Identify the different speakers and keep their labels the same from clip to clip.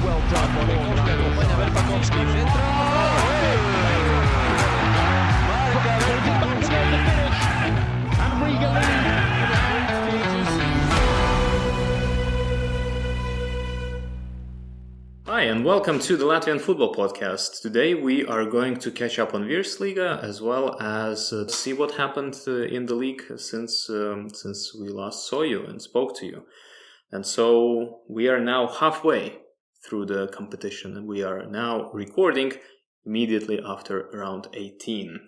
Speaker 1: well done. Puede haber Pakowski, centra. And Riga lead.
Speaker 2: Hi, and welcome to the Latvian Football Podcast. Today we are going to catch up on Virsliga as well as see what happened in the league since we last saw you and spoke to you. And so we are now halfway through the competition and we are now recording immediately after round 18.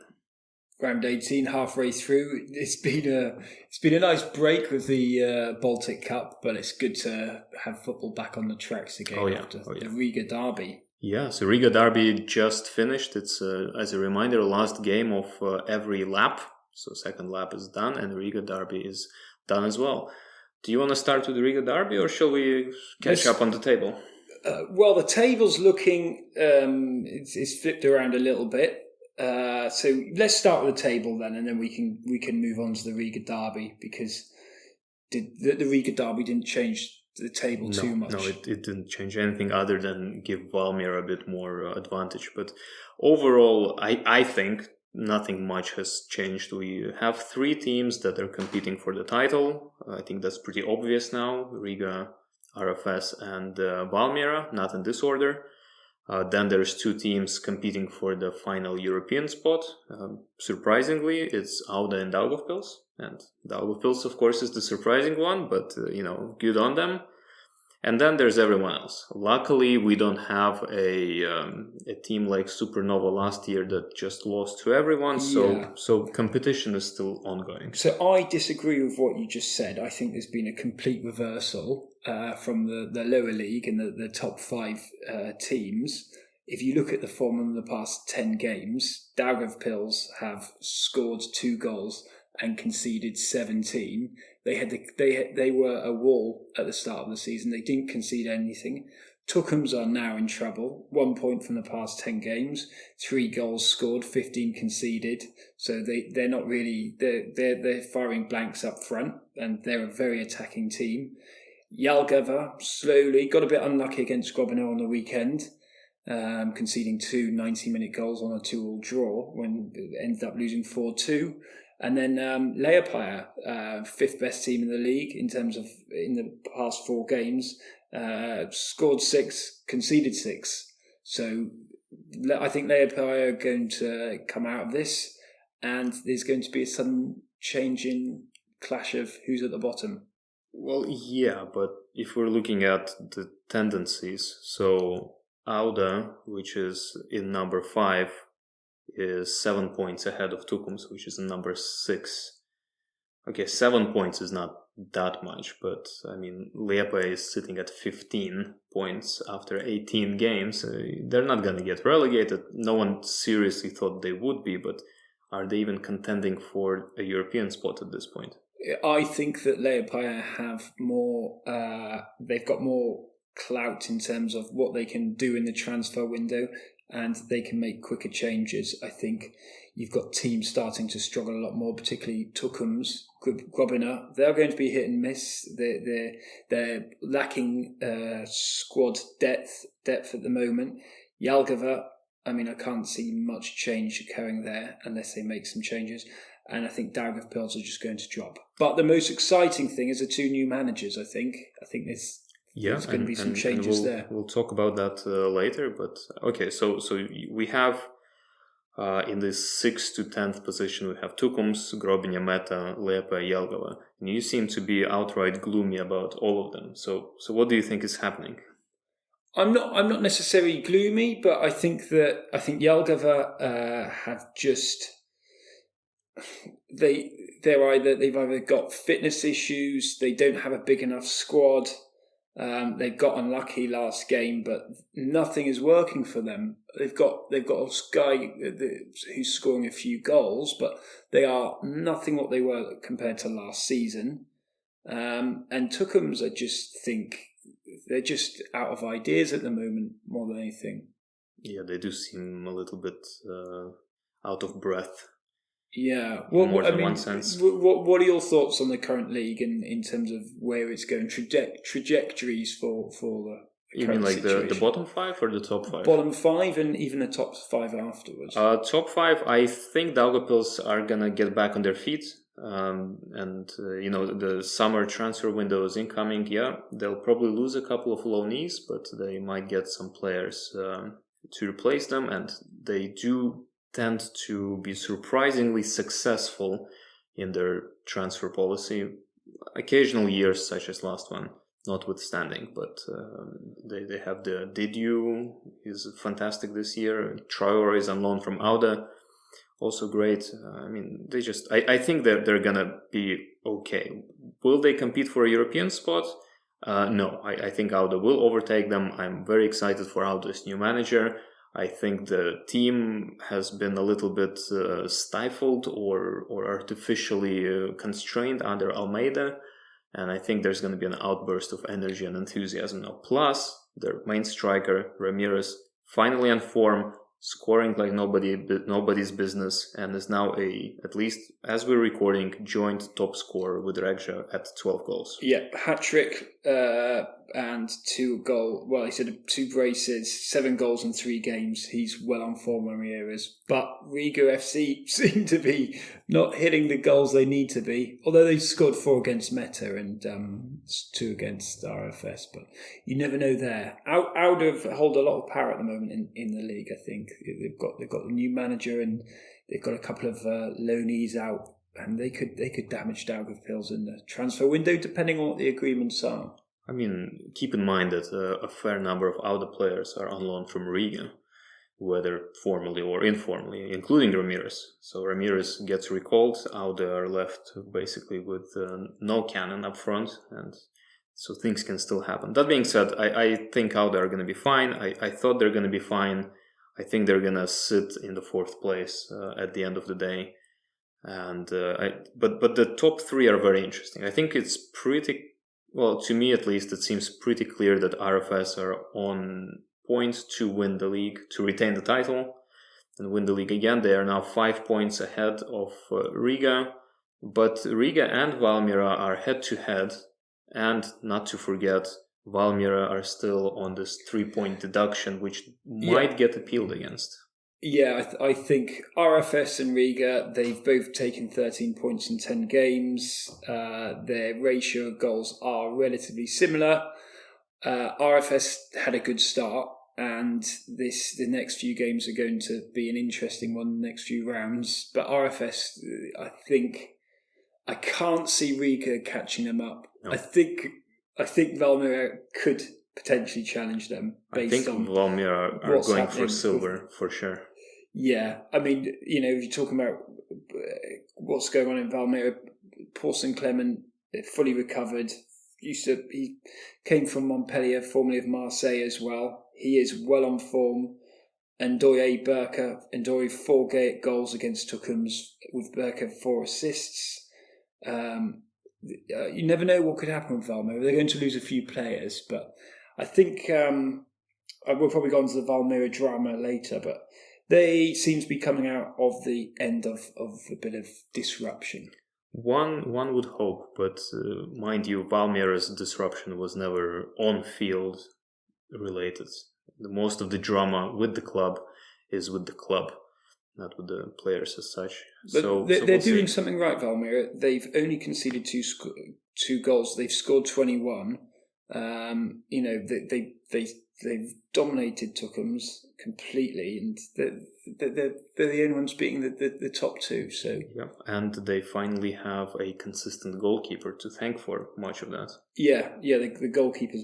Speaker 3: Round 18, halfway through. It's been a nice break with the Baltic Cup, but it's good to have football back on the tracks again after the Riga derby.
Speaker 2: Yeah, so Riga derby just finished. It's, as a reminder, last game of every lap. So second lap is done and Riga derby is done as well. Do you want to start with the Riga derby or shall we catch up on the table?
Speaker 3: Well, the table's looking, it's flipped around a little bit. So let's start with the table then, and then we can move on to the Riga derby, because the Riga derby didn't change the table too much.
Speaker 2: No, it didn't change anything other than give Valmiera a bit more advantage. But overall, I think nothing much has changed. We have three teams that are competing for the title. I think that's pretty obvious now. Riga, RFS and Valmiera, not in this order. Then there's two teams competing for the final European spot. Surprisingly, it's Auda and Daugavpils. And Daugavpils, of course, is the surprising one, but, good on them. And then there's everyone else. Luckily, we don't have a team like Supernova last year that just lost to everyone. So competition is still ongoing.
Speaker 3: So I disagree with what you just said. I think there's been a complete reversal from the lower league and the top five teams. If you look at the form in the past 10 games, Daugavpils have scored 2 goals and conceded 17. They were a wall at the start of the season. They didn't concede anything. Tukums are now in trouble. 1 point from the past 10 games, 3 goals scored, 15 conceded. So they're not really they're firing blanks up front, and they're a very attacking team. Jelgava slowly got a bit unlucky against Grobino on the weekend, conceding 2 90-minute goals on a 2-2 draw when it ended up losing 4-2. And then Liepaja, 5th best team in the league in the past 4 games, scored 6, conceded 6. So I think Liepaja are going to come out of this, and there's going to be a sudden change in clash of who's at the bottom.
Speaker 2: Well, yeah, but if we're looking at the tendencies, so Auda, which is in number 5, is 7 points ahead of Tukums, which is in number 6. Okay, 7 points is not that much, but I mean, Liepaja is sitting at 15 points after 18 games. They're not going to get relegated. No one seriously thought they would be, but are they even contending for a European spot at this point?
Speaker 3: I think that Liepaja have more, they've got more clout in terms of what they can do in the transfer window, and they can make quicker changes. I think you've got teams starting to struggle a lot more, particularly Tukums, Grobina. They're going to be hit and miss. They're lacking squad depth at the moment. Jelgava, I mean, I can't see much change occurring there unless they make some changes. And I think Daugavpils are just going to drop. But the most exciting thing is the 2 new managers, I think. There's going to be some changes there.
Speaker 2: We'll talk about that later. But okay, so we have in this 6th to 10th position, we have Tukums, Grobina, Meta, Liepaja, Jelgava. And you seem to be outright gloomy about all of them. So what do you think is happening?
Speaker 3: I'm not necessarily gloomy, but I think Jelgava have just they've either got fitness issues, they don't have a big enough squad. They got unlucky last game, but nothing is working for them. They've got a guy who's scoring a few goals, but they are nothing what they were compared to last season. And Tukums, I just think they're just out of ideas at the moment more than anything.
Speaker 2: Yeah, they do seem a little bit out of breath.
Speaker 3: Yeah,
Speaker 2: more than one sense.
Speaker 3: What are your thoughts on the current league in terms of where it's going, trajectories for
Speaker 2: You mean like the bottom 5 or the top 5?
Speaker 3: Bottom 5 and even the top 5 afterwards.
Speaker 2: Top 5, I think Daugavpils are gonna get back on their feet. The summer transfer window is incoming. Yeah, they'll probably lose a couple of loanees, but they might get some players to replace them, and they do tend to be surprisingly successful in their transfer policy. Occasional years, such as last one, notwithstanding, but they have the Didiu, is fantastic this year. Traore is on loan from Auda, also great. I think that they're gonna be okay. Will they compete for a European spot? No, I think Auda will overtake them. I'm very excited for Auda's new manager. I think the team has been a little bit stifled or artificially constrained under Almeida, and I think there's going to be an outburst of energy and enthusiasm now. Plus, their main striker, Ramirez, finally on form, scoring like nobody's business, and is now at least as we're recording, joint top scorer with Riga at 12 goals.
Speaker 3: Yeah, hat-trick and 2 goals. Well, he said 2 braces, 7 goals in 3 games. He's well on form, Ramirez. But Riga FC seem to be not hitting the goals they need to be, although they scored 4 against Meta and 2 against RFS. But you never know there. Auda hold a lot of power at the moment in the league, I think. They've got the new manager and they've got a couple of loanees out, and they could damage Daugavpils in the transfer window depending on what the agreements are.
Speaker 2: I mean, keep in mind that a fair number of Auda players are on loan from Riga, whether formally or informally, including Ramirez. So Ramirez gets recalled, Auda are left basically with no cannon up front, and so things can still happen. That being said, I think Auda are going to be fine. I thought they're going to be fine. I think they're gonna sit in the 4th place at the end of the day, and but the top 3 are very interesting. I think it's pretty well, to me at least. It seems pretty clear that RFS are on point to win the league, to retain the title and win the league again. They are now 5 points ahead of Riga, but Riga and Valmiera are head to head, and not to forget, Valmiera are still on this 3-point deduction, which might get appealed against.
Speaker 3: Yeah, I think RFS and Riga, they've both taken 13 points in 10 games. Their ratio of goals are relatively similar. RFS had a good start, and the next few games are going to be an interesting one, the next few rounds. But RFS, I can't see Riga catching them up. No. I think Valmiera could potentially challenge them.
Speaker 2: I think Valmiera are going for silver, for sure.
Speaker 3: Yeah, I mean, if you're talking about what's going on in Valmiera, Paulson Clement, fully recovered. He came from Montpellier, formerly of Marseille as well. He is well on form. Ndoye Berka, 4 goals against Tukums, with Berka 4 assists. You never know what could happen with Valmiera. They're going to lose a few players, but I think we'll probably go on to the Valmiera drama later, but they seem to be coming out of the end of a bit of disruption.
Speaker 2: One would hope, but mind you, Valmiera's disruption was never on-field related. Most of the drama with the club is with the club, not with the players as such.
Speaker 3: But they're doing something right, Valmiera. They've only conceded 2 goals. They've scored 21. They've dominated Tukums completely, and they're the only ones beating the top 2. So
Speaker 2: yeah, and they finally have a consistent goalkeeper to thank for much of that.
Speaker 3: Yeah. The goalkeepers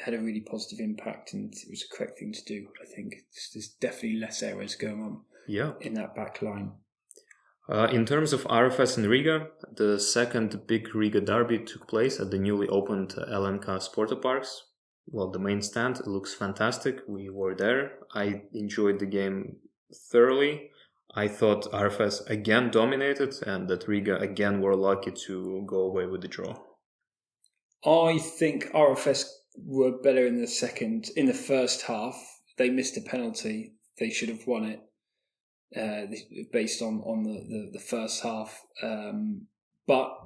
Speaker 3: had a really positive impact, and it was a correct thing to do. I think there's definitely less errors going on.
Speaker 2: Yeah,
Speaker 3: in that back line.
Speaker 2: In terms of RFS and Riga, the second big Riga derby took place at the newly opened LNK Sporta Parks. Well, the main stand looks fantastic. We were there. I enjoyed the game thoroughly. I thought RFS again dominated, and that Riga again were lucky to go away with the draw.
Speaker 3: I think RFS were better in the first half. They missed a penalty. They should have won it. Based on the first half, but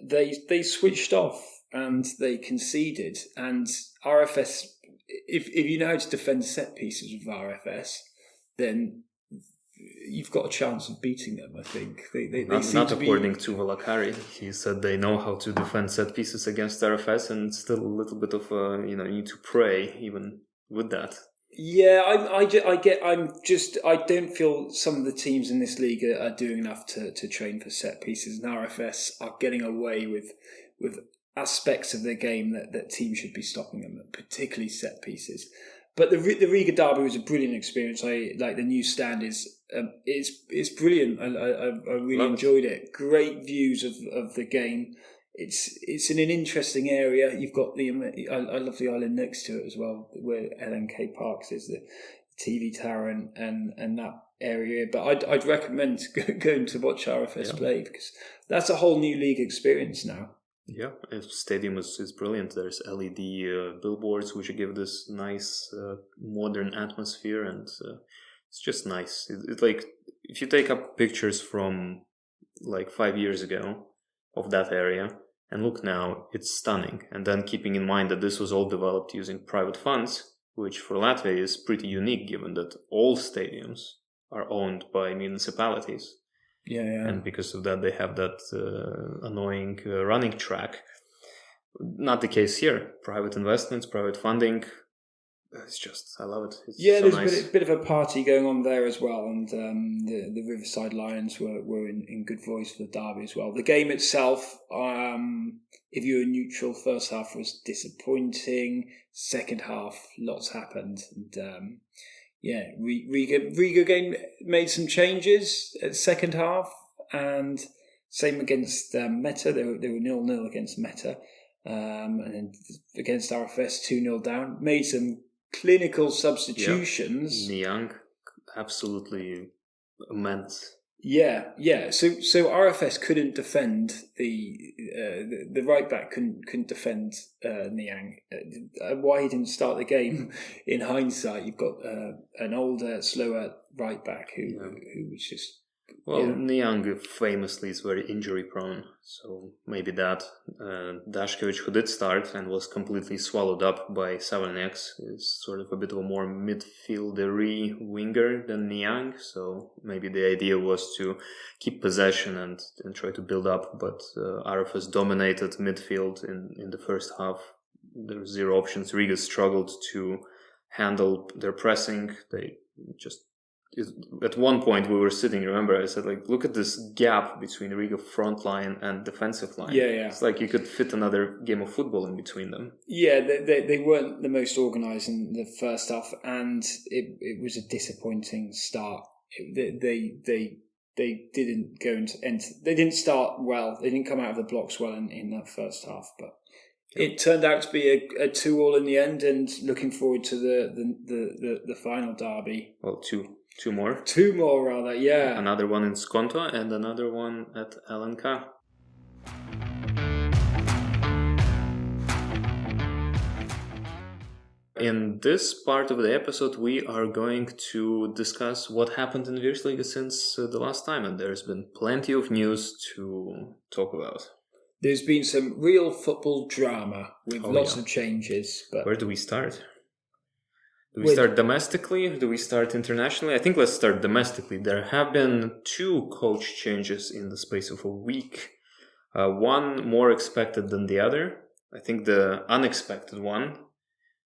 Speaker 3: they switched off and they conceded. And RFS, if you know how to defend set pieces with RFS, then you've got a chance of beating them. I think they
Speaker 2: not according to Valakari. He said they know how to defend set pieces against RFS, and still a little bit of need to pray even with that.
Speaker 3: Yeah, I don't feel some of the teams in this league are doing enough to train for set pieces, and RFS are getting away with aspects of their game that teams should be stopping them, particularly set pieces. But the Riga derby was a brilliant experience. I like the new stand it's brilliant. I really enjoyed it. Great views of the game. It's in an interesting area. You've got I love the island next to it as well, where LNK Parks is, the TV tower and that area. But I'd recommend going to watch RFS play, because that's a whole new league experience now.
Speaker 2: Yeah, the stadium is brilliant. There's LED billboards which give this nice modern atmosphere, and it's just nice. It's like if you take up pictures from like 5 years ago of that area and look now, it's stunning. And then keeping in mind that this was all developed using private funds, which for Latvia is pretty unique given that all stadiums are owned by municipalities.
Speaker 3: Yeah.
Speaker 2: And because of that, they have that annoying running track. Not the case here. Private investments, private funding. It's just, I love it. It's
Speaker 3: there's
Speaker 2: nice.
Speaker 3: a bit of a party going on there as well, and the Riverside Lions were in good voice for the derby as well. The game itself, if you were neutral, first half was disappointing. Second half, lots happened, and Riga game made some changes at second half, and same against Meta. They were 0-0 against Meta, and then against RFS 2-0 down. Made some clinical substitutions.
Speaker 2: Niang, absolutely immense.
Speaker 3: Yeah. So RFS couldn't defend the right back couldn't defend Niang. Why he didn't start the game? In hindsight, you've got an older, slower right back who was just.
Speaker 2: Niang famously is very injury prone, so maybe that. Zeljkovic, who did start and was completely swallowed up by Savlenieks, is sort of a bit of a more midfieldery winger than Niang, so maybe the idea was to keep possession and try to build up, but RFS dominated midfield in the first half. There were zero options. Riga struggled to handle their pressing. They just... At one point we were sitting, remember I said, like, look at this gap between Riga front line and defensive line.
Speaker 3: Yeah.
Speaker 2: It's like you could fit another game of football in between them.
Speaker 3: Yeah, they weren't the most organised in the first half, and it was a disappointing start. They didn't go into they didn't start well. They didn't come out of the blocks well in that first half, but it turned out to be a 2-2 in the end, and looking forward to the final derby.
Speaker 2: Well, Two more.
Speaker 3: Two more, rather, yeah.
Speaker 2: Another one in Skonto and another one at LNK. In this part of the episode, we are going to discuss what happened in Virsliga since the last time, and there's been plenty of news to talk about.
Speaker 3: There's been some real football drama with lots of changes. But
Speaker 2: where do we start? Do we start domestically? Do we start internationally? I think let's start domestically. There have been 2 coach changes in the space of a week. One more expected than the other. I think the unexpected one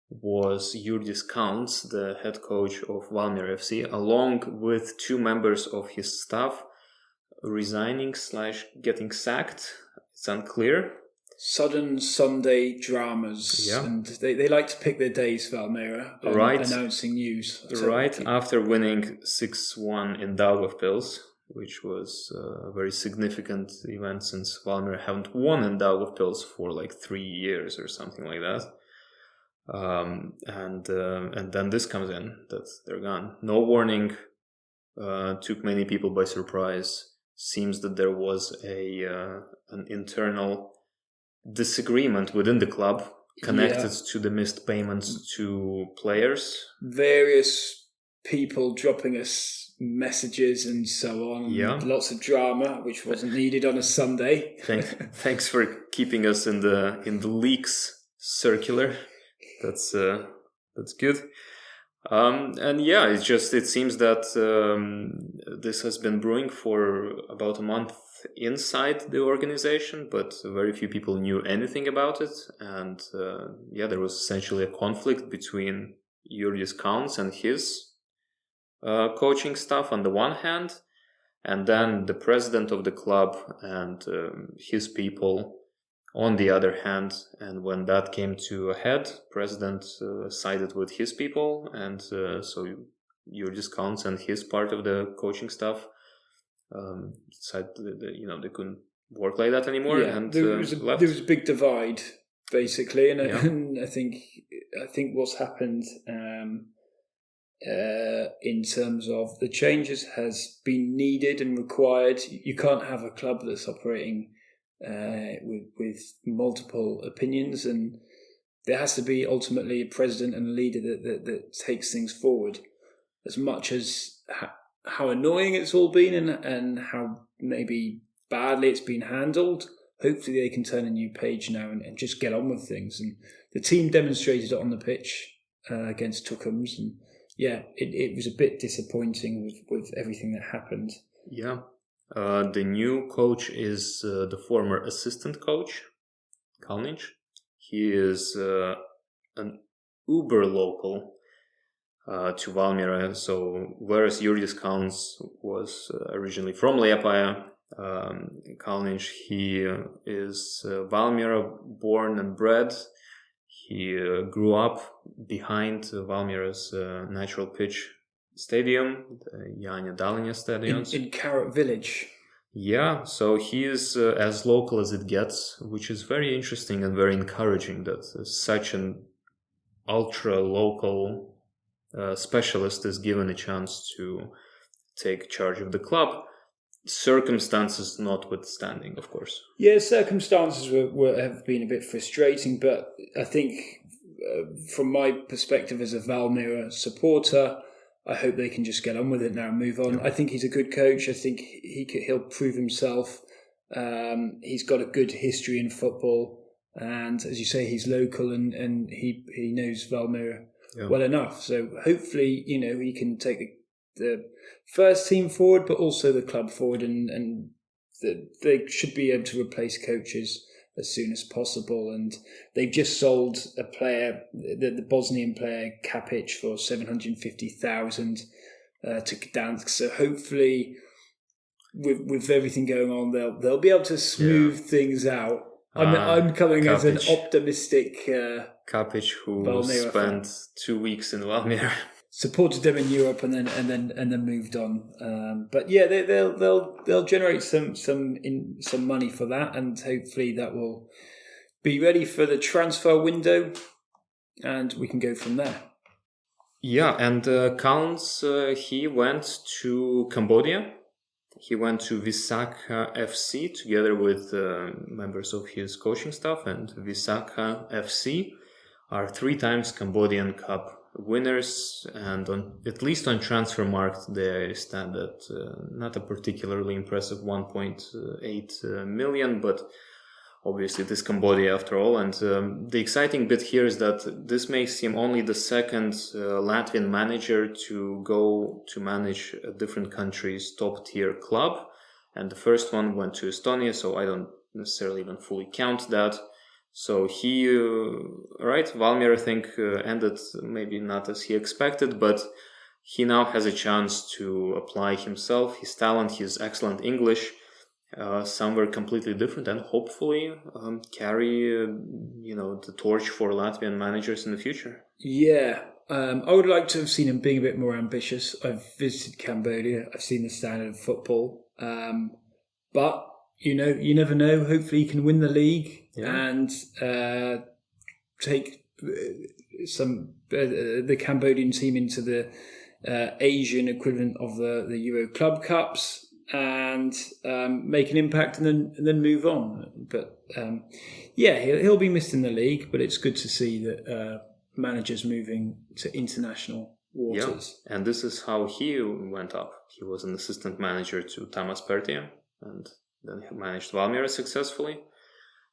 Speaker 2: was Kalns, the head coach of Valmiera FC, along with 2 members of his staff resigning / getting sacked. It's unclear.
Speaker 3: Sudden Sunday dramas, and they like to pick their days, Valmiera, announcing news.
Speaker 2: After winning 6-1 in Daugavpils, which was a very significant event since Valmiera haven't won in Daugavpils for like 3 years or something like that. And then this comes in, that they're gone. No warning, took many people by surprise. Seems that there was an internal disagreement within the club connected to the missed payments to players.
Speaker 3: Various people dropping us messages and so on.
Speaker 2: Yeah.
Speaker 3: Lots of drama, which wasn't needed on a Sunday.
Speaker 2: Thanks for keeping us in the leaks circular. That's good. And yeah, it seems that this has been brewing for about a month inside the organization, but very few people knew anything about it. And there was essentially a conflict between Jurgis Kalns and his coaching staff on the one hand, and then the president of the club and his people on the other hand. And when that came to a head, president sided with his people, and so Jurgis Kalns and his part of the coaching staff decided that, they couldn't work like that anymore.
Speaker 3: Yeah,
Speaker 2: and
Speaker 3: there was a big divide basically, and I think what's happened in terms of the changes has been needed and required. You can't have a club that's operating with multiple opinions, and there has to be ultimately a president and a leader that takes things forward. As much as how annoying it's all been and how maybe badly it's been handled, hopefully they can turn a new page now and just get on with things. And the team demonstrated it on the pitch against Tukums, and it was a bit disappointing with everything that happened.
Speaker 2: Yeah. The new coach is the former assistant coach, Kalnic. He is an uber local to Valmiera. So whereas Jurgis Kalns was originally from Liepaja, Kalnic, he is Valmiera born and bred. He grew up behind Valmiera's natural pitch stadium, the Jāņa Daliņa stadiums.
Speaker 3: In Carrot Village.
Speaker 2: Yeah, so he is as local as it gets, which is very interesting and very encouraging that such an ultra-local specialist is given a chance to take charge of the club, circumstances notwithstanding, of course.
Speaker 3: Yeah, circumstances have been a bit frustrating, but I think from my perspective as a Valmiera supporter, I hope they can just get on with it now and move on. I think he's a good coach. I think he'll prove himself. He's got a good history in football, and as you say, he's local and he knows Valmiera well enough. So hopefully, he can take the first team forward, but also the club forward, and they should be able to replace coaches as soon as possible. And they've just sold a player, the Bosnian player Kapic, for 750,000 to Gdansk. So hopefully, with everything going on, they'll be able to smooth things out. I'm coming
Speaker 2: Kapic.
Speaker 3: as an optimistic
Speaker 2: Kapic, who
Speaker 3: Valmiera
Speaker 2: spent
Speaker 3: fan.
Speaker 2: 2 weeks in Valmiera.
Speaker 3: Supported them in Europe and then moved on. But yeah, they'll generate some money for that, and hopefully that will be ready for the transfer window, and we can go from there.
Speaker 2: Yeah, and Kalns, he went to Cambodia. He went to Visakha FC together with members of his coaching staff, and Visakha FC are 3 times Cambodian Cup winners, and at least on Transfermarkt they stand at not a particularly impressive 1.8 million, but obviously it is Cambodia after all. And the exciting bit here is that this makes him only the second Latvian manager to go to manage a different country's top tier club, and the first one went to Estonia, so I don't necessarily even fully count that. So he, Valmiera, I think, ended maybe not as he expected, but he now has a chance to apply himself, his talent, his excellent English, somewhere completely different, and hopefully carry, the torch for Latvian managers in the future. Yeah,
Speaker 3: I would like to have seen him being a bit more ambitious. I've visited Cambodia, I've seen the standard of football, but you never know. Hopefully he can win the league and take the Cambodian team into the Asian equivalent of the Euro Club Cups, and make an impact and then move on. But he'll be missed in the league, but it's good to see that managers moving to international waters.
Speaker 2: Yeah, and this is how he went up. He was an assistant manager to Tamas Pertija, and then he managed Valmiera successfully,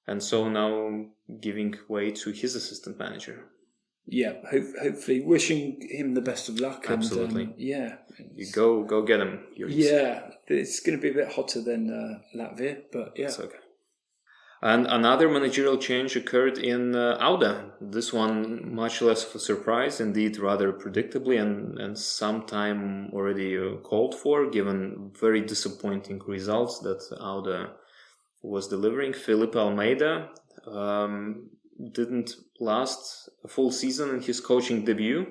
Speaker 2: and so now giving way to his assistant manager.
Speaker 3: Yeah, hopefully wishing him the best of luck.
Speaker 2: Absolutely.
Speaker 3: And, you
Speaker 2: go get him.
Speaker 3: It's going to be a bit hotter than Latvia, but yeah.
Speaker 2: It's okay. And another managerial change occurred in Auda. This one much less of a surprise, indeed rather predictably and sometime already called for, given very disappointing results that Auda was delivering. Felipe Almeida didn't last a full season in his coaching debut.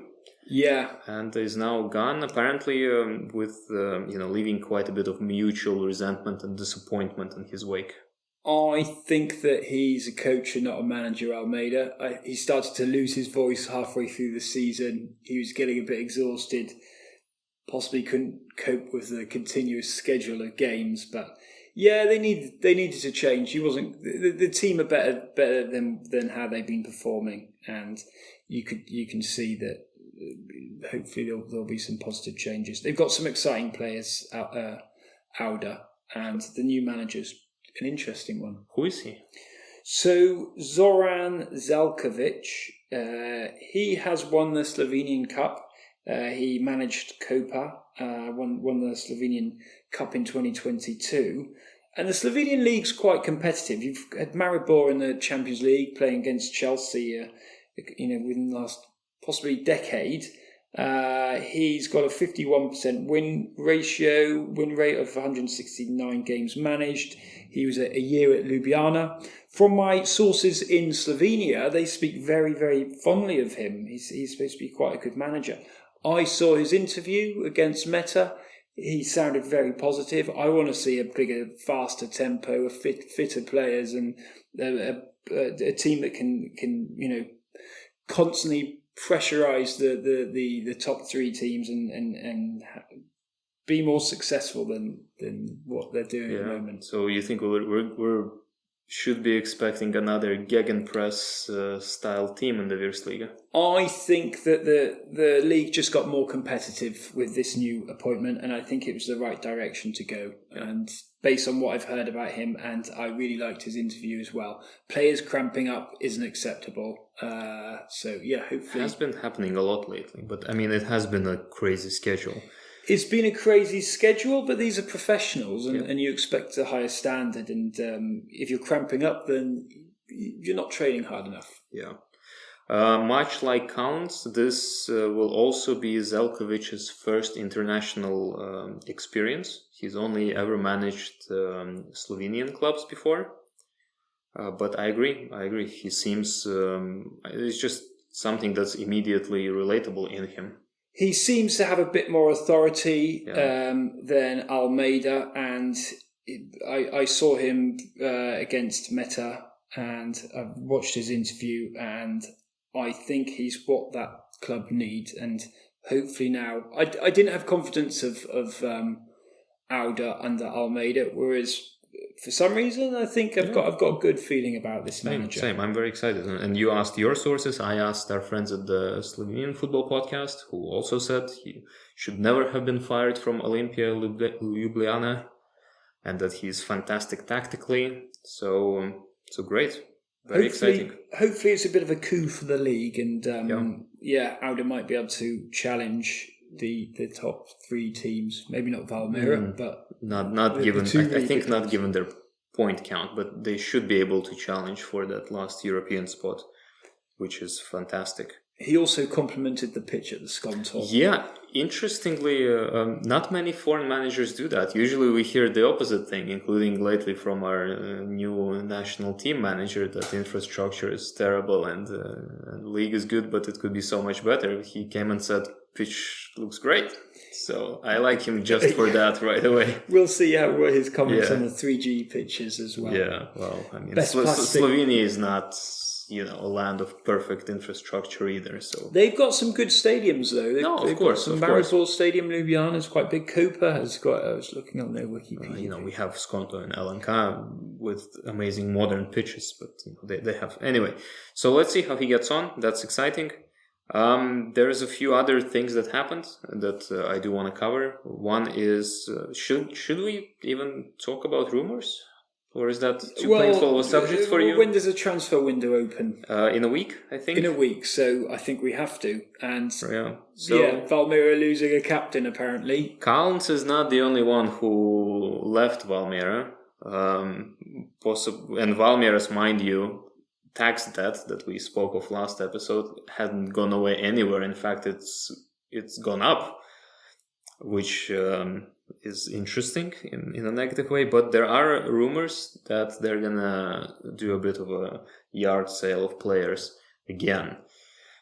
Speaker 3: Yeah.
Speaker 2: And is now gone, apparently with leaving quite a bit of mutual resentment and disappointment in his wake.
Speaker 3: I think that he's a coach and not a manager, Almeida. He started to lose his voice halfway through the season. He was getting a bit exhausted, possibly couldn't cope with the continuous schedule of games. But yeah, they needed to change. He wasn't. The team are better than how they've been performing, and you can see that. Hopefully there'll be some positive changes. They've got some exciting players out Auda, and the new manager's an interesting one.
Speaker 2: Who is he?
Speaker 3: So Zoran Zeljkovic, he has won the Slovenian Cup. He managed Koper, won the Slovenian Cup in 2022. And the Slovenian League's quite competitive. You've had Maribor in the Champions League playing against Chelsea, within the last possibly decade. He's got a 51% win rate of 169 games managed. He was a year at Ljubljana. From my sources in Slovenia, they speak very, very fondly of him. He's supposed to be quite a good manager. I saw his interview against Meta. He sounded very positive. I want to see a bigger, faster tempo, fitter players, and a team that can constantly pressurize the top three teams and be more successful than what they're doing at the moment.
Speaker 2: So you think we should be expecting another gegenpress style team in the Virsliga?
Speaker 3: I think that the league just got more competitive with this new appointment, and I think it was the right direction to go. And based on what I've heard about him, and I really liked his interview as well. Players cramping up isn't acceptable. Hopefully.
Speaker 2: It has been happening a lot lately, but I mean, it has been a crazy schedule.
Speaker 3: It's been a crazy schedule, but these are professionals, and you expect a higher standard. And if you're cramping up, then you're not training hard enough.
Speaker 2: Yeah. Much like Kalns, this will also be Zeljkovic's first international experience. He's only ever managed Slovenian clubs before. But I agree. He seems... it's just something that's immediately relatable in him.
Speaker 3: He seems to have a bit more authority than Almeida, and I saw him against Meta, and I've watched his interview, and I think he's what that club needs. And hopefully now, I didn't have confidence of Auda under Almeida, whereas for some reason I think I've got a good feeling about this manager.
Speaker 2: Same. I'm very excited. And you asked your sources. I asked our friends at the Slovenian Football Podcast, who also said he should never have been fired from Olimpia Ljubljana, and that he's fantastic tactically. So great. Very exciting.
Speaker 3: Hopefully it's a bit of a coup for the league, and Auda might be able to challenge the top three teams. Maybe not Valmiera, but
Speaker 2: not given. I think not given their point count, but they should be able to challenge for that last European spot, which is fantastic.
Speaker 3: He also complimented the pitch at the Skonto.
Speaker 2: Yeah, interestingly, not many foreign managers do that. Usually we hear the opposite thing, including lately from our new national team manager, that infrastructure is terrible and league is good, but it could be so much better. He came and said, pitch looks great. So I like him just for that right away.
Speaker 3: We'll see what his comments on the 3G pitches as well.
Speaker 2: Yeah, well, I mean, Slovenia is not... a land of perfect infrastructure either. So
Speaker 3: they've got some good stadiums though. They've got some Maribor Stadium, Ljubljana is quite big. Koper has got. I was looking on their Wikipedia.
Speaker 2: We have Skonto and LNK with amazing modern pitches, but they have anyway. So let's see how he gets on. That's exciting. There's a few other things that happened that I do want to cover. One is, should we even talk about rumors? Or is that too painful a subject for you?
Speaker 3: When does a transfer window open?
Speaker 2: In a week, I think.
Speaker 3: In a week, so I think we have to. And
Speaker 2: So
Speaker 3: Valmiera losing a captain apparently.
Speaker 2: Kalns is not the only one who left Valmiera. And Valmiera's, mind you, tax debt that we spoke of last episode hadn't gone away anywhere. In fact, it's gone up, which is interesting in a negative way. But there are rumors that they're gonna do a bit of a yard sale of players again.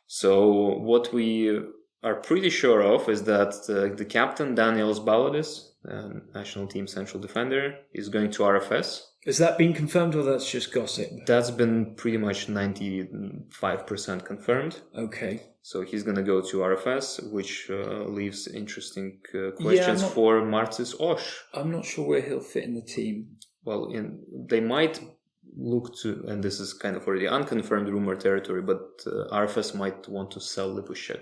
Speaker 2: So what we are pretty sure of is that the captain, Daniels Balodis, national team central defender, is going to RFS.
Speaker 3: Has that been confirmed or that's just gossip?
Speaker 2: That's been pretty much 95% confirmed.
Speaker 3: Okay.
Speaker 2: So he's going to go to RFS, which leaves interesting questions for Marcis Osh.
Speaker 3: I'm not sure where he'll fit in the team.
Speaker 2: Well, they might look to, and this is kind of already unconfirmed rumor territory, but RFS might want to sell Liepaja.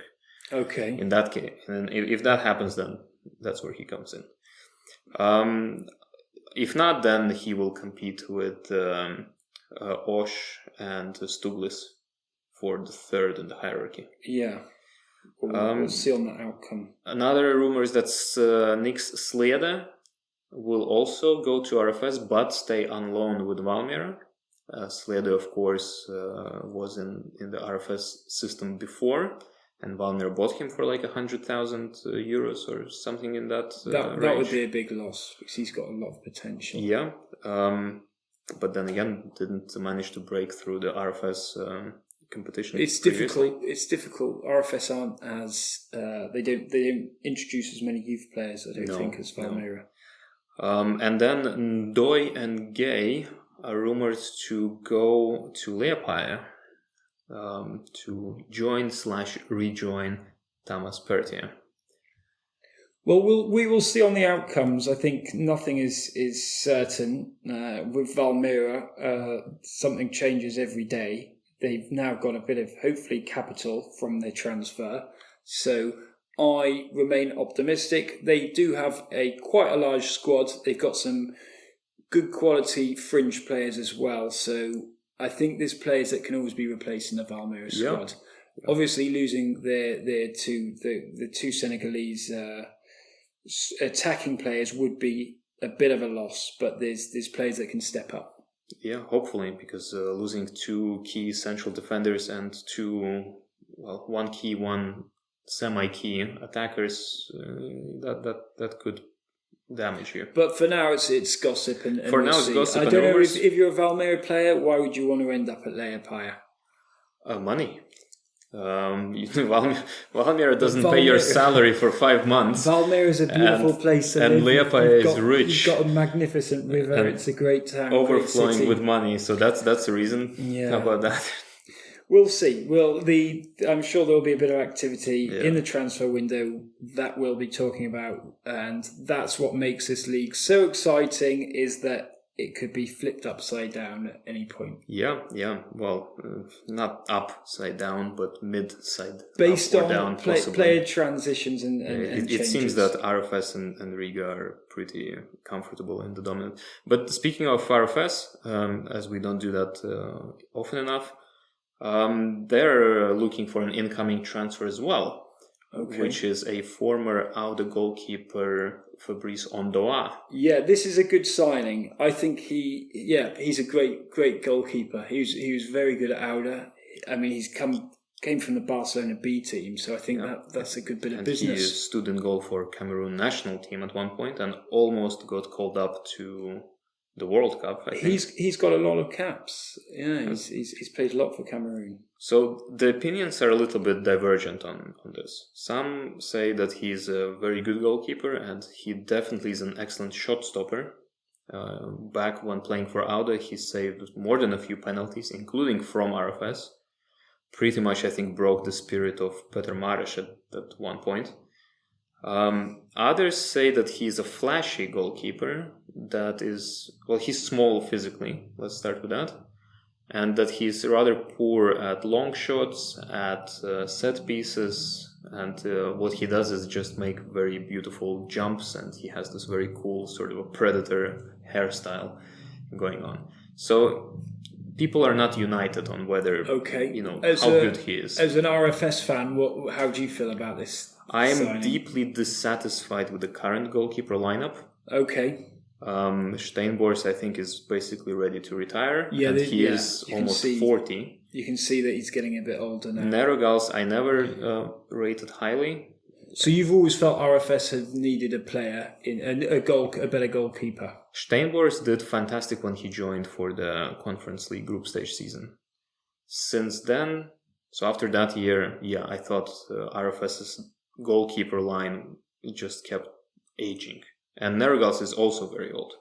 Speaker 3: Okay.
Speaker 2: In that case, and if that happens, then that's where he comes in. If not, then he will compete with Osh and Stuglis for the third in the hierarchy.
Speaker 3: Yeah. We'll see on that outcome.
Speaker 2: Another rumor is that Nix Sleda will also go to RFS but stay on loan with Valmiera. Sleda, of course, was in the RFS system before, and Valmiera bought him for like 100,000 euros or something in that range.
Speaker 3: That would be a big loss because he's got a lot of potential.
Speaker 2: Yeah, but then again, didn't manage to break through the RFS competition.
Speaker 3: It's difficult. It's difficult. RFS aren't as they don't introduce as many youth players, I don't think, as Valmiera.
Speaker 2: And then Doi and Gay are rumored to go to Liepaja to join/rejoin Tamas Pertia.
Speaker 3: Well, we will see on the outcomes. I think nothing is certain. With Valmiera, something changes every day. They've now got a bit of, hopefully, capital from their transfer. So I remain optimistic. They do have quite a large squad. They've got some good quality fringe players as well. So I think there's players that can always be replaced in the Valmiera squad. Yeah. Obviously, losing the two Senegalese attacking players would be a bit of a loss, but there's players that can step up.
Speaker 2: Yeah, hopefully, because losing two key central defenders and one key, one semi-key attackers, that could damage you.
Speaker 3: But for now, it's gossip, and
Speaker 2: for now, it's gossip.
Speaker 3: I don't know if you're a Valmiera player, why would you want to end up at Liepaja?
Speaker 2: Money. Valmiera doesn't pay your salary for 5 months.
Speaker 3: Valmiera is a beautiful place to live.
Speaker 2: And Liepaja is rich.
Speaker 3: You've got a magnificent river. It's a great town.
Speaker 2: Overflowing with money. So that's the reason.
Speaker 3: Yeah.
Speaker 2: How about that?
Speaker 3: We'll see. I'm sure there'll be a bit of activity in the transfer window that we'll be talking about. And that's what makes this league so exciting, is that it could be flipped upside down at any point.
Speaker 2: Yeah. Well, not upside down, but mid-side
Speaker 3: based
Speaker 2: up or
Speaker 3: on
Speaker 2: down,
Speaker 3: player transitions and
Speaker 2: it
Speaker 3: changes.
Speaker 2: Seems that RFS and Riga are pretty comfortable in the dominant. But speaking of RFS, as we don't do that often enough, they're looking for an incoming transfer as well. Okay. Which is a former Auda goalkeeper, Fabrice Ondoa. Yeah,
Speaker 3: this is a good signing. I think he's a great goalkeeper. He was very good at Auda. I mean, he's came from the Barcelona B team, so I think that's a good bit of business.
Speaker 2: He stood in goal for Cameroon national team at one point and almost got called up to the World Cup, I think.
Speaker 3: He's got a lot of caps. Yeah, he's played a lot for Cameroon.
Speaker 2: So the opinions are a little bit divergent on this. Some say that he's a very good goalkeeper and he definitely is an excellent shot stopper. Back when playing for Auda, he saved more than a few penalties, including from RFS. Pretty much, I think, broke the spirit of Peter Mares at one point. Others say that he's a flashy goalkeeper. That is, he's small physically. Let's start with that. and that he's rather poor at long shots, at set pieces, and what he does is just make very beautiful jumps, and he has this very cool sort of a predator hairstyle going on. So people are not united on whether, how good he is.
Speaker 3: As an RFS fan, how do you feel about this?
Speaker 2: I am
Speaker 3: signing?
Speaker 2: deeply dissatisfied with the current goalkeeper lineup.
Speaker 3: Okay.
Speaker 2: Steinbors, I think, is basically ready to retire.
Speaker 3: Yeah,
Speaker 2: and he is almost 40.
Speaker 3: You can see that he's getting a bit older now.
Speaker 2: Nerogals, I never rated highly.
Speaker 3: So you've always felt RFS had needed a player, a better goalkeeper.
Speaker 2: Steinbors did fantastic when he joined for the Conference League group stage season. Since then, so after that year, I thought RFS's goalkeeper line just kept aging. And Nerogals is also very old.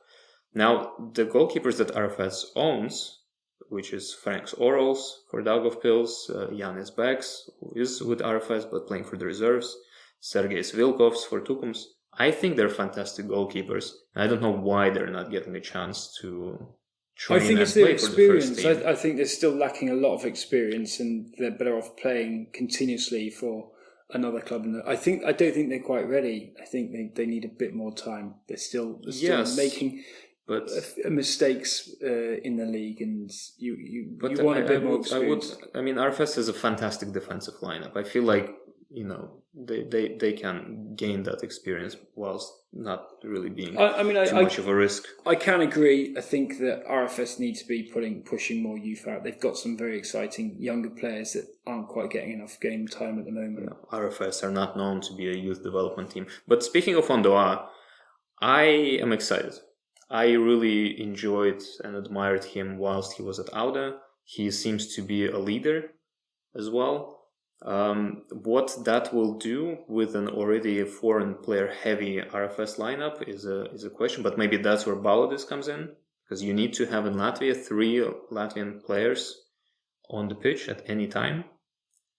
Speaker 2: Now, the goalkeepers that RFS owns, which is Franks Orals for Daugavpils, Jānis Beks, who is with RFS but playing for the reserves, Sergejs Vilkovs for Tukums. I think they're fantastic goalkeepers. I don't know why they're not getting a chance to train and play for the first team.
Speaker 3: I think they're still lacking a lot of experience, and they're better off playing continuously for another club. I don't think they're quite ready. I think they need a bit more time. They're still making mistakes in the league, and you want a bit more experience.
Speaker 2: RFS is a fantastic defensive lineup. I feel like they can gain that experience whilst not really being too much of a risk.
Speaker 3: I can agree. I think that RFS need to be pushing more youth out. They've got some very exciting younger players that aren't quite getting enough game time at the moment.
Speaker 2: Yeah, RFS are not known to be a youth development team. But speaking of Ondoa, I am excited. I really enjoyed and admired him whilst he was at Auda. He seems to be a leader as well. What that will do with an already foreign player heavy RFS lineup is a question, but maybe that's where Balodis comes in, because you need to have in Latvia 3 Latvian players on the pitch at any time.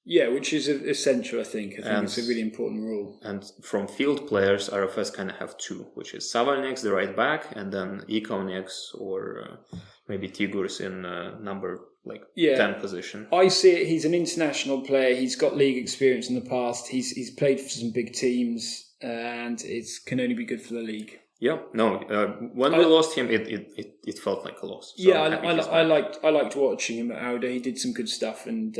Speaker 3: Yeah, which is essential, I think. I think it's a really important rule.
Speaker 2: And from field players, RFS kind of have 2, which is Savalnieks, the right back, and then Ikaunieks or maybe Tigurs in number 10 position.
Speaker 3: I see it. He's an international player. He's got league experience in the past. He's played for some big teams, and it can only be good for the league.
Speaker 2: Yeah, no. When we lost him, it felt like a loss. So
Speaker 3: I liked watching him at Auda. He did some good stuff, and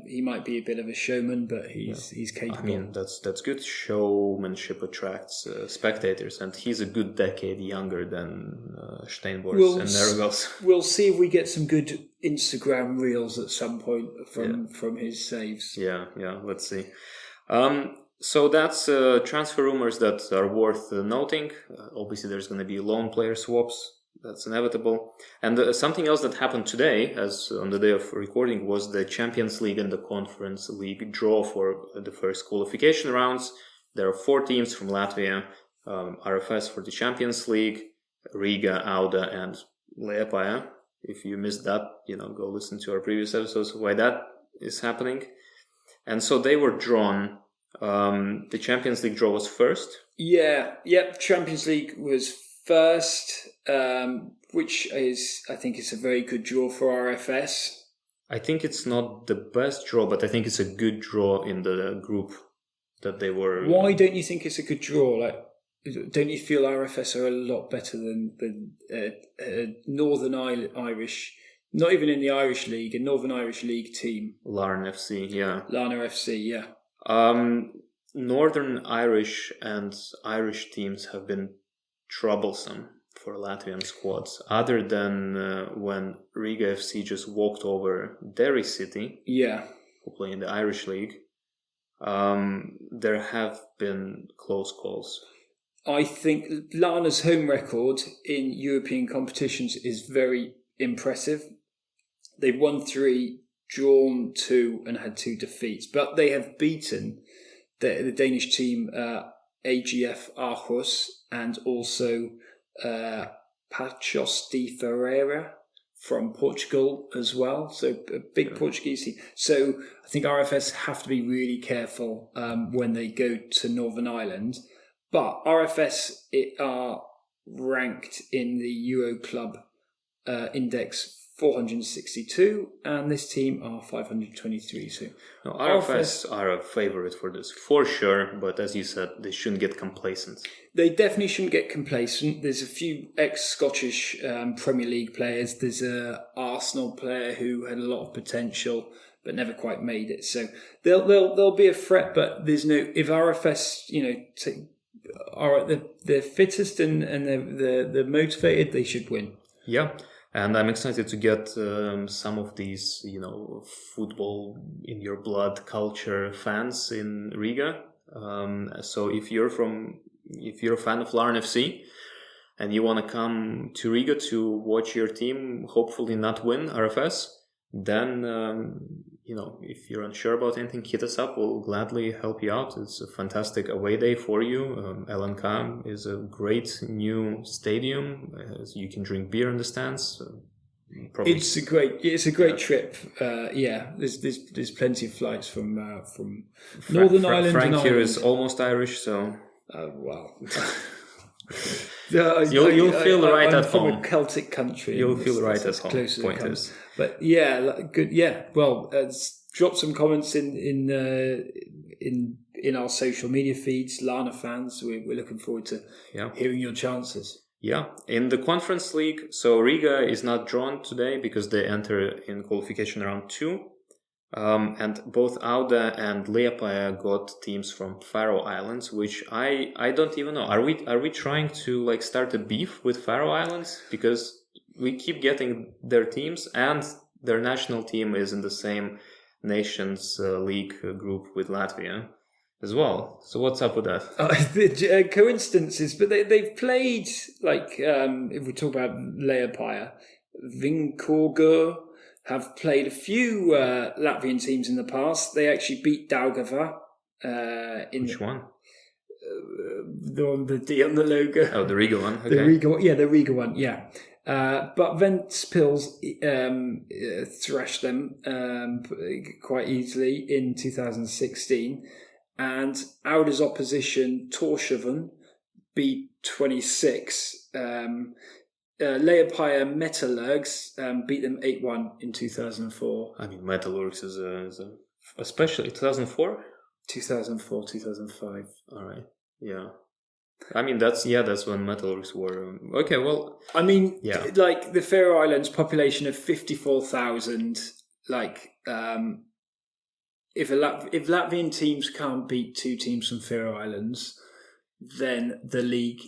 Speaker 3: he might be a bit of a showman, but he's capable.
Speaker 2: I mean, that's good. Showmanship attracts spectators, and he's a good decade younger than Steinbors and Nerogals.
Speaker 3: We'll see if we get some good Instagram reels at some point from his saves.
Speaker 2: Yeah, let's see. So that's transfer rumors that are worth noting. Obviously, there's going to be loan player swaps. That's inevitable. And something else that happened today, as on the day of recording, was the Champions League and the Conference League draw for the first qualification rounds. There are 4 teams from Latvia, RFS for the Champions League, Riga, Auda, and Liepaja. If you missed that, go listen to our previous episodes why that is happening. And so they were drawn. The Champions League draw was first.
Speaker 3: Champions League was first, which I think is a very good draw for RFS.
Speaker 2: I think it's not the best draw, but I think it's a good draw in the group that they were.
Speaker 3: Why don't you think it's a good draw? Don't you feel RFS are a lot better than Northern Irish? Not even in the Irish League, a Northern Irish League team.
Speaker 2: Larne FC, yeah.
Speaker 3: Larne FC, yeah.
Speaker 2: Northern Irish and Irish teams have been troublesome for Latvian squads, other than when Riga FC just walked over Derry City, who play in the Irish League. There have been close calls.
Speaker 3: I think Larne's home record in European competitions is very impressive. They've won 3, drawn 2, and had 2 defeats, but they have beaten the Danish team AGF Aarhus and also Paços de Ferreira from Portugal as well. So a big Portuguese team. So I think RFS have to be really careful when they go to Northern Ireland. But RFS are ranked in the Euro Club Index 462, and this team are 523. So
Speaker 2: no, RFS are a favourite for this, for sure, but as you said, they shouldn't get complacent.
Speaker 3: They definitely shouldn't get complacent. There's a few ex-Scottish Premier League players. There's a Arsenal player who had a lot of potential but never quite made it. So they'll be a threat, but there's no, if RFS, are at the fittest and they're motivated, they should win.
Speaker 2: Yeah. And I'm excited to get some of these, football in your blood culture fans in Riga. So if you're a fan of Larne FC and you want to come to Riga to watch your team hopefully not win RFS, then if you're unsure about anything, hit us up. We'll gladly help you out. It's a fantastic away day for you. LNK is a great new stadium. You can drink beer in the stands.
Speaker 3: It's a great trip. There's plenty of flights from Northern Ireland.
Speaker 2: Frank here is almost Irish, so
Speaker 3: wow.
Speaker 2: You'll feel right at home.
Speaker 3: From a Celtic country.
Speaker 2: You'll feel right at home. Point is.
Speaker 3: But yeah, good. Yeah, well, drop some comments in our social media feeds, Larne fans. We're looking forward to hearing your chances.
Speaker 2: Yeah, in the Conference League, so Riga is not drawn today because they enter in qualification round 2. And both Auda and Liepaja got teams from Faroe Islands, which I don't even know. Are we trying to start a beef with Faroe Islands? Because we keep getting their teams, and their national team is in the same Nations League group with Latvia as well. So what's up with that?
Speaker 3: The coincidences, but they've played, if we talk about Liepaja, Vinkorgur have played a few Latvian teams in the past. They actually beat Daugava.
Speaker 2: Which one?
Speaker 3: The one with the D on the logo.
Speaker 2: Oh, the Riga one. Okay.
Speaker 3: The Riga one, yeah. But Ventspils thrashed them quite easily in 2016. And Auda's opposition, Torshavn, beat 26. Liepaja Metallurgs beat them 8-1 in 2004.
Speaker 2: I mean, Metallurgs is especially 2004?
Speaker 3: 2004, 2005.
Speaker 2: All right. Yeah. I mean, that's when Metallurgs were... Okay, well...
Speaker 3: I mean, the Faroe Islands, population of 54,000, if Latvian teams can't beat two teams from Faroe Islands, then the league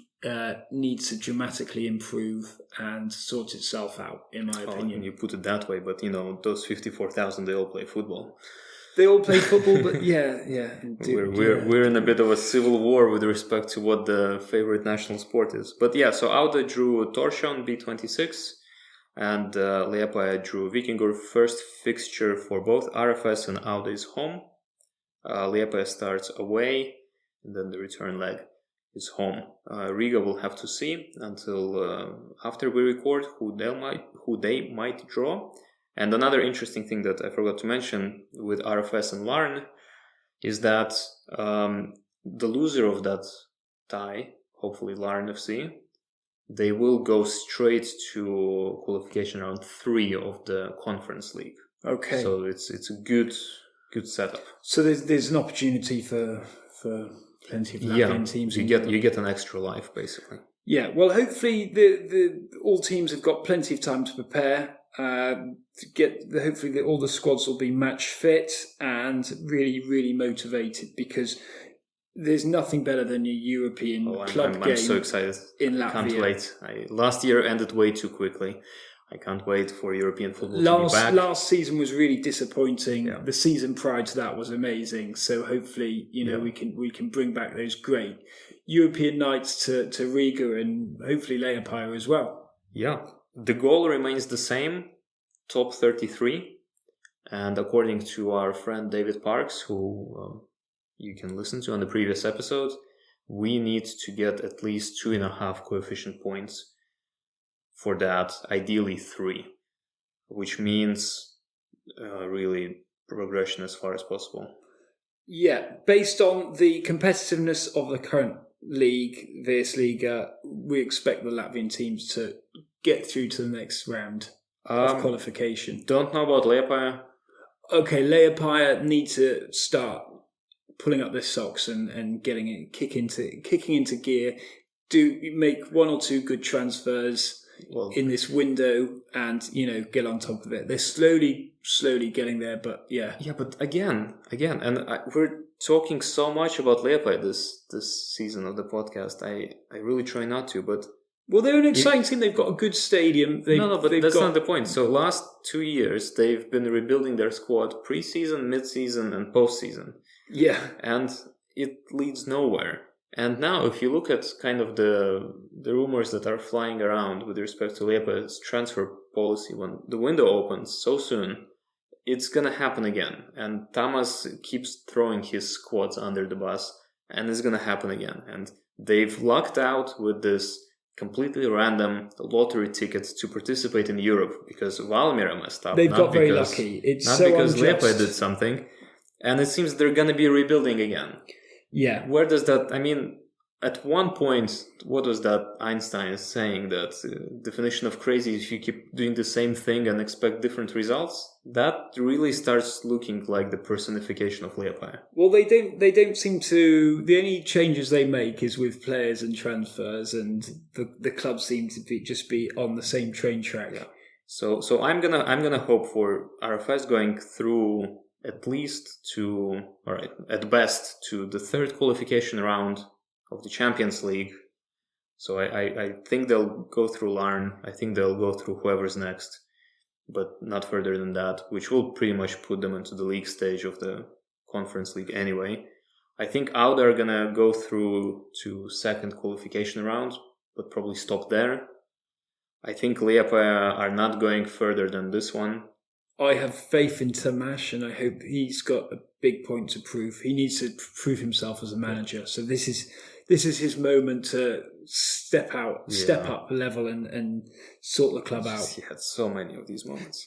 Speaker 3: needs to dramatically improve and sort itself out, in my opinion.
Speaker 2: You put it that way, but those 54,000, they all play football.
Speaker 3: They all play football, but yeah.
Speaker 2: We're in a bit of a civil war with respect to what the favorite national sport is. But yeah, so Auda drew Torshavn B26, and Liepaja drew Vikingur. First fixture for both RFS and Auda is home. Liepaja starts away, and then the return leg is home. Riga will have to see until after we record who they might draw. And another interesting thing that I forgot to mention with RFS and Larne is that the loser of that tie, hopefully Larne FC, they will go straight to qualification round 3 of the Conference League. Okay. So it's a good setup.
Speaker 3: So there's an opportunity for plenty of Latvian teams.
Speaker 2: You get an extra life basically.
Speaker 3: Yeah. Well, hopefully the all teams have got plenty of time to prepare. Hopefully all the squads will be match fit and really, really motivated, because there's nothing better than a European club game.
Speaker 2: I'm so excited
Speaker 3: in Latvia.
Speaker 2: I can't wait. Last year ended way too quickly. I can't wait for European football to be back.
Speaker 3: Last season was really disappointing. Yeah. The season prior to that was amazing. So hopefully, we can bring back those great European nights to Riga and hopefully Liepaja as well.
Speaker 2: Yeah. The goal remains the same, top 33. And according to our friend David Parks, who you can listen to on the previous episode, we need to get at least 2.5 coefficient points for that, ideally 3, which means really progression as far as possible.
Speaker 3: Yeah, based on the competitiveness of the current league, Virsliga, we expect the Latvian teams to get through to the next round. of qualification.
Speaker 2: Don't know about Liepaja.
Speaker 3: Okay, Liepaja need to start pulling up their socks and getting it, kicking into gear. Do make one or two good transfers in this window, and get on top of it. They're slowly getting there, but yeah.
Speaker 2: Yeah, but again, and we're talking so much about Liepaja this season of the podcast. I really try not to, but
Speaker 3: they're an exciting team. They've got a good stadium.
Speaker 2: But that's not the point. So last 2 years, they've been rebuilding their squad pre-season, mid-season, and post-season.
Speaker 3: Yeah.
Speaker 2: And it leads nowhere. And now, if you look at kind of the rumors that are flying around with respect to Liepaja's transfer policy, when the window opens so soon, it's going to happen again. And Tamas keeps throwing his squads under the bus, and it's going to happen again. And they've lucked out with this completely random lottery tickets to participate in Europe because Valmiera messed up.
Speaker 3: They've got very lucky. It's
Speaker 2: not
Speaker 3: so
Speaker 2: because
Speaker 3: unjust.
Speaker 2: Liepaja did something, and it seems they're going to be rebuilding again.
Speaker 3: Yeah.
Speaker 2: Where does that? I mean, at one point, what was that Einstein saying? That definition of crazy is if you keep doing the same thing and expect different results. That really starts looking like the personification of Liepaja.
Speaker 3: Well, they don't seem to. The only changes they make is with players and transfers, and the club seem to just be on the same train track.
Speaker 2: Yeah. So I'm gonna hope for RFS going through at best to the third qualification round of the Champions League. So I think they'll go through Larne. I think they'll go through whoever's next, but not further than that, which will pretty much put them into the league stage of the Conference League anyway. I think Auda are gonna go through to second qualification round, but probably stop there. I think Liepaja are not going further than this one.
Speaker 3: I have faith in Tamas, and I hope he's got a big point to prove. He needs to prove himself as a manager. So this is his moment to step up a level and sort the club out.
Speaker 2: He had so many of these moments.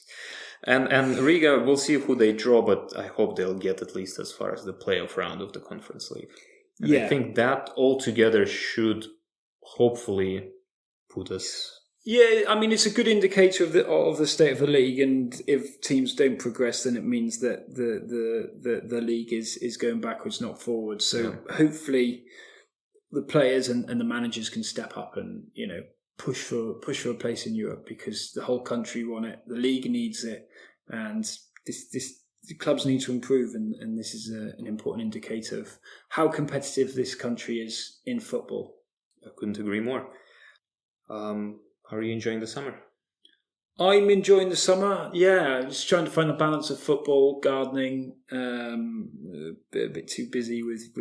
Speaker 2: And Riga, we'll see who they draw, but I hope they'll get at least as far as the playoff round of the Conference League. And I think that altogether should hopefully put us...
Speaker 3: Yeah, I mean, it's a good indicator of the state of the league, and if teams don't progress, then it means that the league is going backwards, not forwards. So hopefully the players and the managers can step up and push for a place in Europe, because the whole country want it, the league needs it, and the clubs need to improve, and this is an important indicator of how competitive this country is in football.
Speaker 2: I couldn't agree more. How are you enjoying the summer?
Speaker 3: I'm enjoying the summer. Yeah, just trying to find a balance of football, gardening. A bit too busy with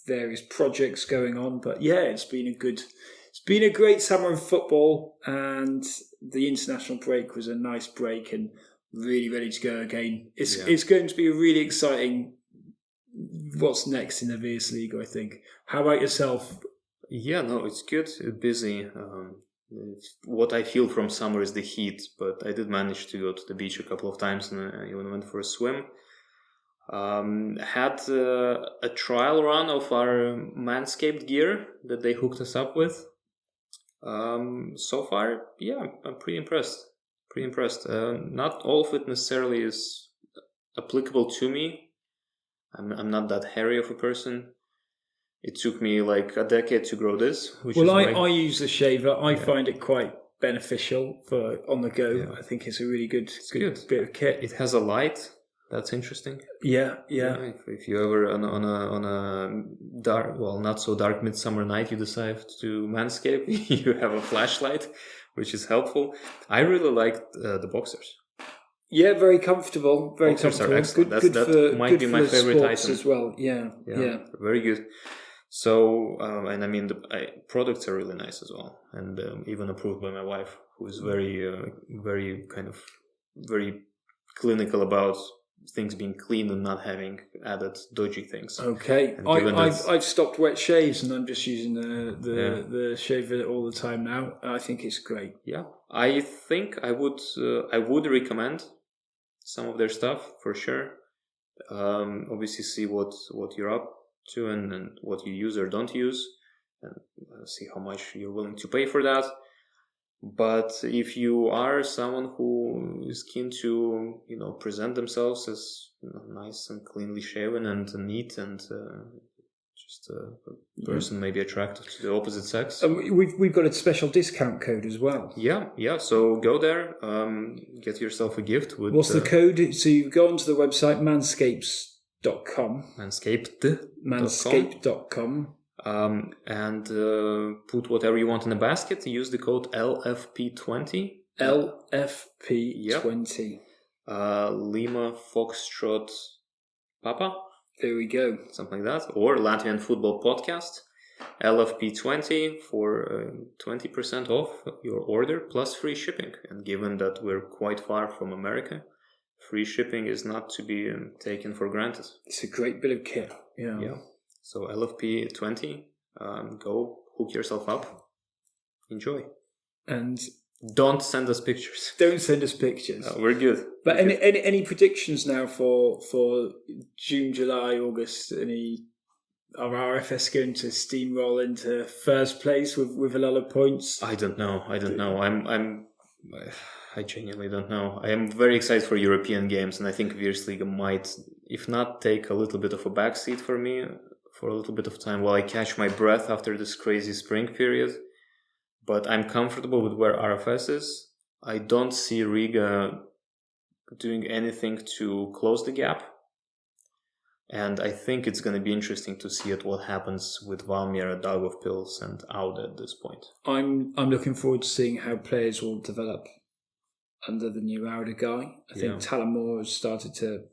Speaker 3: various projects going on, but yeah, it's been a great summer of football, and the international break was a nice break, and really ready to go again. It's going to be a really exciting. What's next in the Virsliga, I think. How about yourself?
Speaker 2: Yeah, no, it's good. Busy. What I feel from summer is the heat, but I did manage to go to the beach a couple of times, and I even went for a swim. Had a trial run of our Manscaped gear that they hooked us up with. So far, yeah, I'm pretty impressed. Not all of it necessarily is applicable to me. I'm not that hairy of a person. It took me like a decade to grow this.
Speaker 3: I use the shaver. I find it quite beneficial for on the go. Yeah. I think it's a really good bit of kit.
Speaker 2: It has a light. That's interesting.
Speaker 3: Yeah.
Speaker 2: If you ever on a dark, well, not so dark midsummer night, you decide to manscape, you have a flashlight, which is helpful. I really liked the boxers.
Speaker 3: Yeah, very comfortable. Very
Speaker 2: boxers
Speaker 3: comfortable.
Speaker 2: Are excellent.
Speaker 3: That
Speaker 2: might be my favorite item
Speaker 3: as well. Yeah.
Speaker 2: Very good. So, and I mean, the products are really nice as well, and even approved by my wife, who is very clinical about things being clean and not having added dodgy things.
Speaker 3: Okay, I've stopped wet shaves, and I'm just using the shaver all the time now. I think it's great.
Speaker 2: Yeah, I think I would recommend some of their stuff for sure. Obviously, see what you're up to and what you use or don't use, and see how much you're willing to pay for that. But if you are someone who is keen to, present themselves as nice and cleanly shaven and neat and just a person maybe attracted to the opposite sex.
Speaker 3: We've got a special discount code as well.
Speaker 2: Yeah. So go there, get yourself a gift.
Speaker 3: What's the code? So you go onto the website manscapes.com. Manscaped.com.
Speaker 2: And put whatever you want in the basket. Use the code LFP20.
Speaker 3: LFP20.
Speaker 2: Lima Foxtrot Papa.
Speaker 3: There we go.
Speaker 2: Something like that. Or Latvian Football Podcast. LFP20 for 20% off your order plus free shipping. And given that we're quite far from America, free shipping is not to be taken for granted.
Speaker 3: It's a great bit of kit.
Speaker 2: Yeah. So LFP20, go hook yourself up. Enjoy.
Speaker 3: And
Speaker 2: don't send us pictures.
Speaker 3: Don't send us pictures.
Speaker 2: No, we're good.
Speaker 3: But any predictions now for June, July, August? Are RFS going to steamroll into first place with a lot of points?
Speaker 2: I don't know. I genuinely don't know. I am very excited for European games, and I think Virsliga might, if not take a little bit of a backseat for me for a little bit of time while I catch my breath after this crazy spring period. But I'm comfortable with where RFS is. I don't see Riga doing anything to close the gap. And I think it's going to be interesting to see what happens with Valmiera, Daugavpils and Auda at this point.
Speaker 3: I'm looking forward to seeing how players will develop under the new Auda guy. I think Talamore has started to...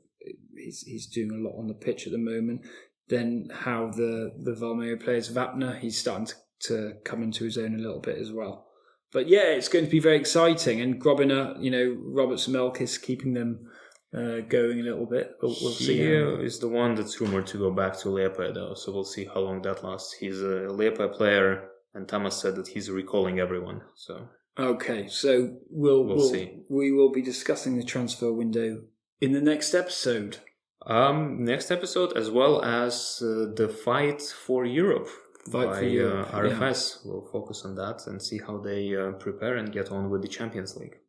Speaker 3: He's doing a lot on the pitch at the moment. Then how the Valmiera players, Vapner, he's starting to come into his own a little bit as well. But yeah, it's going to be very exciting. And Grobina, Roberts Melkis keeping them going a little bit. We'll see.
Speaker 2: He is the one that's rumored to go back to Liepaja, though. So we'll see how long that lasts. He's a Liepaja player, and Thomas said that he's recalling everyone. So
Speaker 3: okay, so we'll
Speaker 2: see.
Speaker 3: We will be discussing the transfer window in the next episode.
Speaker 2: Next episode, as well as the fight for Europe. RFS.
Speaker 3: Yeah.
Speaker 2: We'll focus on that and see how they prepare and get on with the Champions League.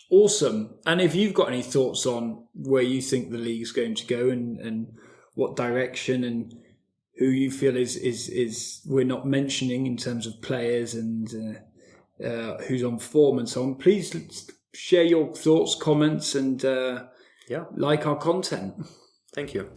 Speaker 3: Awesome. And if you've got any thoughts on where you think the league's going to go and what direction and who you feel is we're not mentioning in terms of players and who's on form and so on, please share your thoughts, comments, and like our content.
Speaker 2: Thank you.